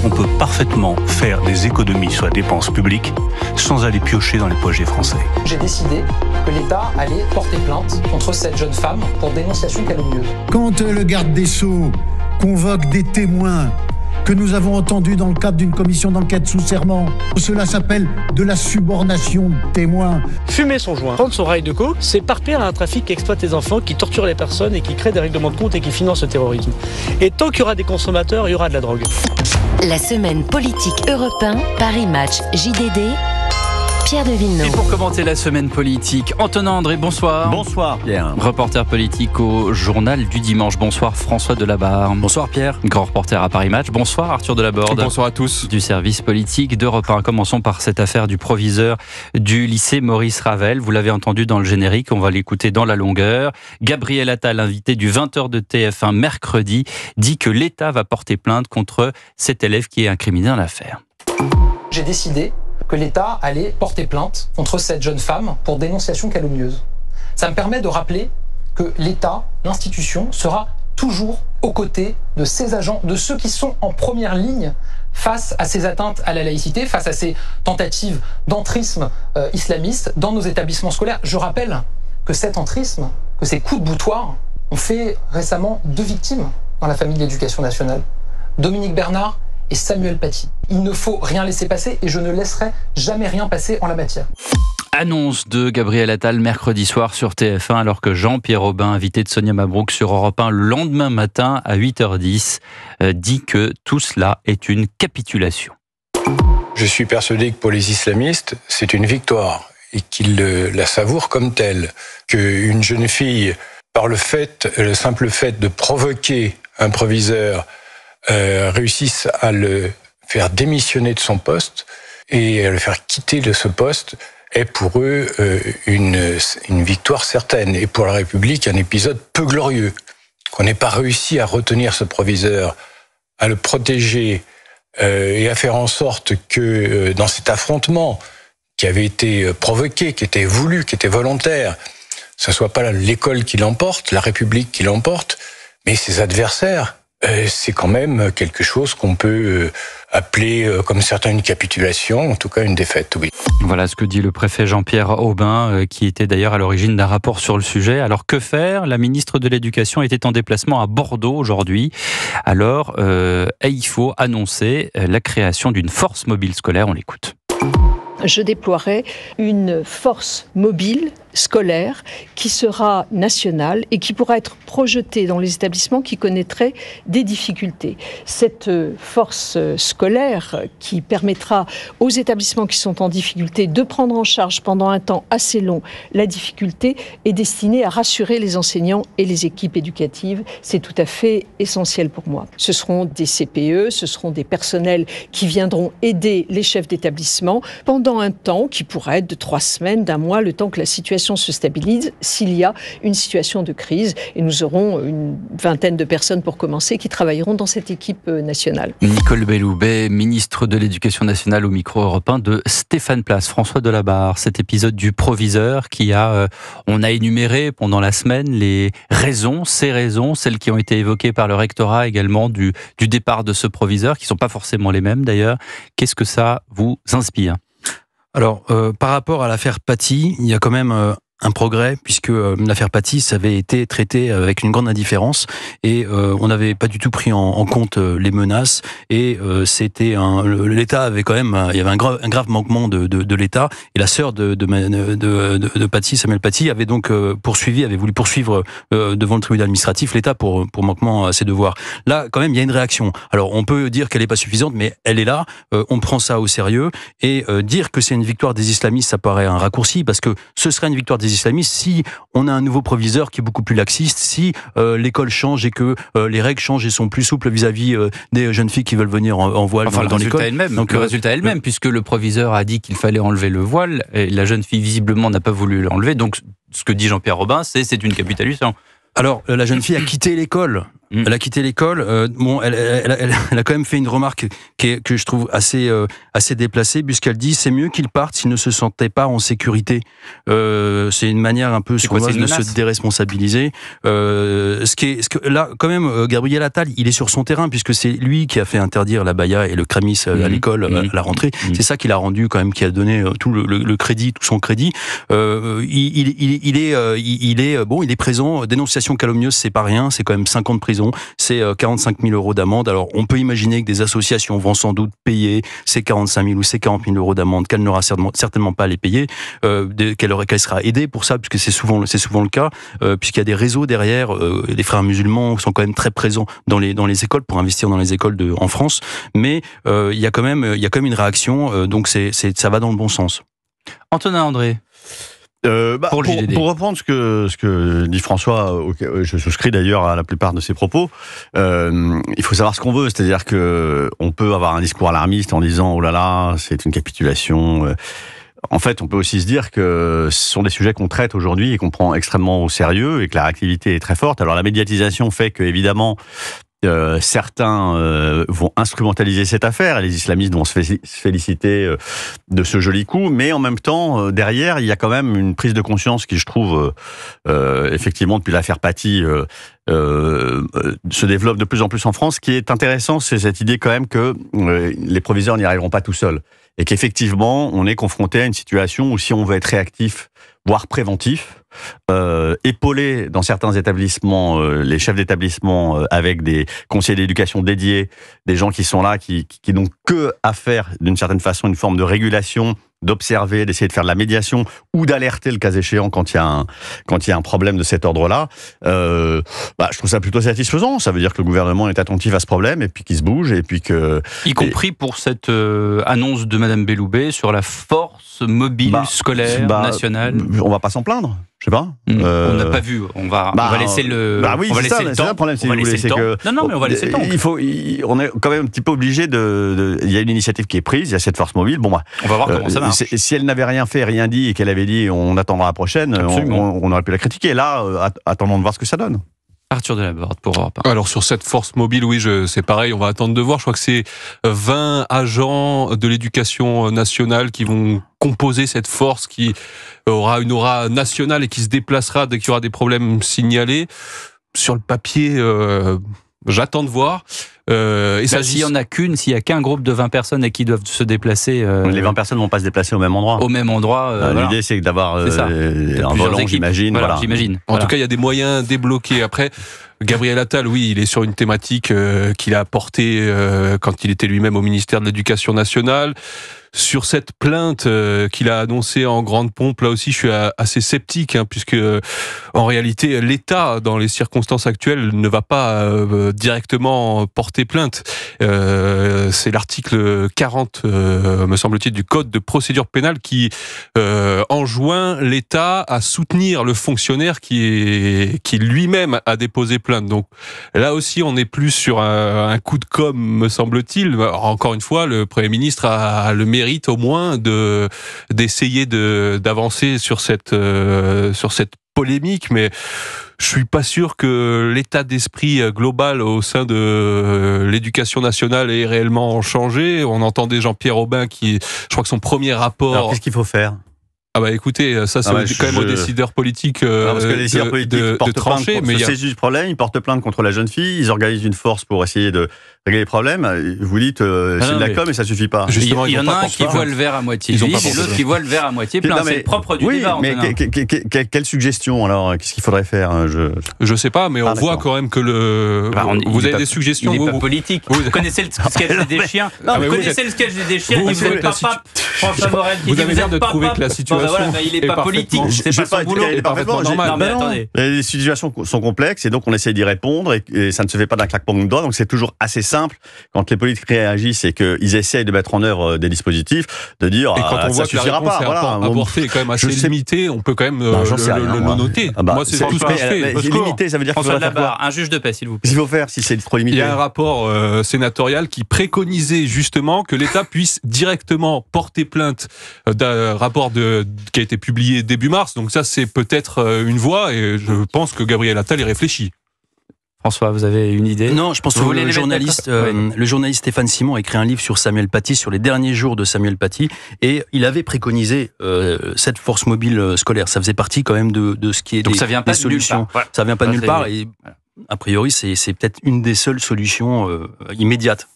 On peut parfaitement faire des économies sur la dépense publique sans aller piocher dans les poches des Français. J'ai décidé que l'État allait porter plainte contre cette jeune femme pour dénonciation calomnieuse. Quand le garde des Sceaux convoque des témoins que nous avons entendus dans le cadre d'une commission d'enquête sous serment, cela s'appelle de la subornation de témoins. Fumer son joint, prendre son rail de coke, c'est partir à un trafic qui exploite les enfants, qui torture les personnes et qui crée des règlements de compte et qui finance le terrorisme. Et tant qu'il y aura des consommateurs, il y aura de la drogue. La semaine politique Europe 1, Paris Match JDD, Pierre de Villeneuve. Et pour commenter la semaine politique, Antonin André, bonsoir. Bonsoir Pierre. Reporter politique au Journal du Dimanche. Bonsoir François Delabarre. Bonsoir Pierre. Grand reporter à Paris Match. Bonsoir Arthur Delaborde. Bonsoir à tous. Du service politique d'Europe 1. Commençons par cette affaire du proviseur du lycée Maurice Ravel. Vous l'avez entendu dans le générique, on va l'écouter dans la longueur. Gabriel Attal, invité du 20h de TF1 mercredi, dit que l'État va porter plainte contre cet élève qui est incriminé dans l'affaire. J'ai décidé que l'État allait porter plainte contre cette jeune femme pour dénonciation calomnieuse. Ça me permet de rappeler que l'État, l'institution, sera toujours aux côtés de ses agents, de ceux qui sont en première ligne face à ces atteintes à la laïcité, face à ces tentatives d'entrisme islamiste dans nos établissements scolaires. Je rappelle que cet entrisme, que ces coups de boutoir ont fait récemment 2 victimes dans la famille de l'Éducation nationale. Dominique Bernard et Samuel Paty. Il ne faut rien laisser passer et je ne laisserai jamais rien passer en la matière. Annonce de Gabriel Attal mercredi soir sur TF1 alors que Jean-Pierre Aubin, invité de Sonia Mabrouk sur Europe 1 le lendemain matin à 8h10, dit que tout cela est une capitulation. Je suis persuadé que pour les islamistes, c'est une victoire et qu'ils la savourent comme telle. Qu'une jeune fille, par le simple fait de provoquer un proviseur, réussissent à le faire démissionner de son poste et à le faire quitter de ce poste est pour eux une victoire certaine et pour la République un épisode peu glorieux. Qu'on n'ait pas réussi à retenir ce proviseur, à le protéger et à faire en sorte que dans cet affrontement qui avait été provoqué, qui était voulu, qui était volontaire, ce ne soit pas l'école qui l'emporte, la République qui l'emporte, mais ses adversaires. C'est quand même quelque chose qu'on peut appeler, comme certains, une capitulation, en tout cas une défaite, oui. Voilà ce que dit le préfet Jean-Pierre Aubin, qui était d'ailleurs à l'origine d'un rapport sur le sujet. Alors que faire ? La ministre de l'Éducation était en déplacement à Bordeaux aujourd'hui. Alors, il faut annoncer la création d'une force mobile scolaire. On l'écoute. Je déploierai une force mobile scolaire qui sera nationale et qui pourra être projetée dans les établissements qui connaîtraient des difficultés. Cette force scolaire qui permettra aux établissements qui sont en difficulté de prendre en charge pendant un temps assez long la difficulté est destinée à rassurer les enseignants et les équipes éducatives. C'est tout à fait essentiel pour moi. Ce seront des CPE, ce seront des personnels qui viendront aider les chefs d'établissement pendant un temps qui pourrait être de 3 semaines, d'1 mois, le temps que la situation se stabilise s'il y a une situation de crise. Et nous aurons une 20aine de personnes pour commencer qui travailleront dans cette équipe nationale. Nicole Belloubet, ministre de l'Éducation nationale au micro européen de Stéphane Place. François Delabarre, cet épisode du proviseur qui on a énuméré pendant la semaine ces raisons, celles qui ont été évoquées par le rectorat également du départ de ce proviseur, qui ne sont pas forcément les mêmes d'ailleurs. Qu'est-ce que ça vous inspire ? Alors, par rapport à l'affaire Paty, il y a quand même un progrès, puisque l'affaire Paty, ça avait été traité avec une grande indifférence et on n'avait pas du tout pris en compte les menaces et c'était l'État avait quand même, il y avait un grave manquement de l'État et la sœur de Paty, Samuel Paty, avait donc voulu poursuivre devant le tribunal administratif l'État pour manquement à ses devoirs. Là, quand même, il y a une réaction. Alors, on peut dire qu'elle n'est pas suffisante, mais elle est là. On prend ça au sérieux et dire que c'est une victoire des islamistes, ça paraît un raccourci parce que ce serait une victoire des islamistes si on a un nouveau proviseur qui est beaucoup plus laxiste, si l'école change et que les règles changent et sont plus souples vis-à-vis des jeunes filles qui veulent venir en voile dans l'école. Donc le résultat est le même, puisque le proviseur a dit qu'il fallait enlever le voile, et la jeune fille visiblement n'a pas voulu l'enlever, donc ce que dit Jean-Pierre Aubin, c'est une capitulation. Alors, la jeune fille a quitté l'école. Elle a quitté l'école. Elle a quand même fait une remarque que je trouve assez déplacée, puisqu'elle dit c'est mieux qu'il parte s'il ne se sentait pas en sécurité. C'est une manière un peu sournoise de se déresponsabiliser. Là, quand même, Gabriel Attal, il est sur son terrain, puisque c'est lui qui a fait interdire la baya et le crémis à l'école à la rentrée. C'est ça qu'il a rendu quand même, qui a donné tout le crédit, tout son crédit. Il est présent. Dénonciation calomnieuse, c'est pas rien. C'est quand même 5 ans de prison. C'est 45 000 euros d'amende. Alors, on peut imaginer que des associations vont sans doute payer ces 45 000 ou ces 40 000 euros d'amende, qu'elle n'aura certainement pas à les payer, qu'elle sera aidée pour ça, puisque c'est souvent le cas, puisqu'il y a des réseaux derrière. Les frères musulmans sont quand même très présents dans les écoles, pour investir dans les écoles en France. Mais il y a quand même une réaction, donc ça va dans le bon sens. Antonin André. Pour reprendre ce que dit François, je souscris d'ailleurs à la plupart de ses propos. Il faut savoir ce qu'on veut, c'est-à-dire que on peut avoir un discours alarmiste en disant oh là là, c'est une capitulation. En fait, on peut aussi se dire que ce sont des sujets qu'on traite aujourd'hui et qu'on prend extrêmement au sérieux et que la réactivité est très forte. Alors la médiatisation fait que évidemment certains vont instrumentaliser cette affaire et les islamistes vont se féliciter de ce joli coup, mais en même temps, derrière, il y a quand même une prise de conscience qui, je trouve, effectivement, depuis l'affaire Paty, se développe de plus en plus en France. Ce qui est intéressant, c'est cette idée quand même que les proviseurs n'y arriveront pas tout seuls et qu'effectivement, on est confronté à une situation où si on veut être réactif, voire préventif, épauler dans certains établissements les chefs d'établissement avec des conseillers d'éducation dédiés, des gens qui sont là, qui n'ont que à faire d'une certaine façon une forme de régulation, d'observer, d'essayer de faire de la médiation ou d'alerter le cas échéant quand il y a un problème de cet ordre-là. Je trouve ça plutôt satisfaisant. Ça veut dire que le gouvernement est attentif à ce problème et puis qu'il se bouge et puis que... Y compris pour cette annonce de Madame Belloubet sur la force mobile scolaire nationale. On va pas s'en plaindre. Je sais pas. On n'a pas vu. On va laisser le. Oui, on va laisser le temps. C'est ça le problème. Non, mais on va laisser le temps. On est quand même un petit peu obligé il y a une initiative qui est prise. Il y a cette force mobile. On va voir comment ça marche. Si elle n'avait rien fait, rien dit, et qu'elle avait dit on attendra la prochaine, on aurait pu la critiquer. Là, attendons de voir ce que ça donne. Arthur Delaborde pour Europe 1. Alors sur cette force mobile, oui, c'est pareil, on va attendre de voir. Je crois que c'est 20 agents de l'éducation nationale qui vont composer cette force qui aura une aura nationale et qui se déplacera dès qu'il y aura des problèmes signalés. Sur le papier, j'attends de voir. S'il n'y en a qu'une, s'il n'y a qu'un groupe de 20 personnes et qui doivent se déplacer... Les 20 personnes ne vont pas se déplacer au même endroit. Au même endroit. L'idée, c'est d'avoir un volant, j'imagine. J'imagine. En tout cas, il y a des moyens débloqués. Après, Gabriel Attal, oui, il est sur une thématique qu'il a portée quand il était lui-même au ministère de l'Éducation nationale. Sur cette plainte qu'il a annoncée en grande pompe, là aussi je suis assez sceptique, puisque en réalité l'État, dans les circonstances actuelles, ne va pas directement porter plainte. C'est l'article 40, me semble-t-il, du Code de procédure pénale qui enjoint l'État à soutenir le fonctionnaire qui lui-même a déposé plainte. Donc là aussi on est plus sur un coup de com', me semble-t-il. Alors, encore une fois, le Premier ministre a le mérite au moins d'essayer d'avancer sur cette polémique, mais je suis pas sûr que l'état d'esprit global au sein de l'éducation nationale ait réellement changé. On entendait Jean-Pierre Aubin je crois que son premier rapport... Alors qu'est-ce qu'il faut faire ? Écoutez, ça c'est quand même aux décideurs politiques parce que les décideurs politiques portent trancher, mais c'est juste problème, ils portent plainte contre la jeune fille, ils organisent une force pour essayer de régler les problèmes. Vous dites c'est de la com' et ça suffit pas. Justement, il y en a un qui voit le verre à moitié vide et l'autre qui voit le verre à moitié plein. C'est le propre du débat. Mais quelle suggestion alors ? Qu'est-ce qu'il faudrait faire ? Je sais pas, mais on voit quand même que vous avez des suggestions. Il n'est pas politique. Vous connaissez le sketch des chiens. Vous connaissez le sketch des chiens. Vous êtes papa. François Morel qui dit vous avez l'air de trouver que la situation il n'est pas politique, c'est pas son boulot. Il est parfaitement normal. Mais attendez. Les situations sont complexes et donc on essaie d'y répondre et ça ne se fait pas d'un claquement de doigts. Donc c'est toujours assez simple quand les politiques réagissent et qu'ils essayent de mettre en œuvre des dispositifs, de dire et quand on voit que la réponse apportée est quand même assez limitée, on peut quand même le noter. Moi c'est tout ce que je fais. Limité, ça veut dire François Delaborde, un juge de paix s'il vous plaît. Qu'est-ce qu'il faut faire si c'est trop limité ? Il y a un rapport sénatorial qui préconisait justement que l'État puisse directement porter plainte d'un rapport qui a été publié début mars, donc ça c'est peut-être une voie et je pense que Gabriel Attal y réfléchit. François, vous avez une idée? Non, je pense que le journaliste Stéphane Simon a écrit un livre sur Samuel Paty, sur les derniers jours de Samuel Paty, et il avait préconisé cette force mobile scolaire. Ça faisait partie quand même de ce qui est donc ça vient pas des solutions. Voilà. Ça vient pas de nulle part, et a priori c'est peut-être une des seules solutions immédiates.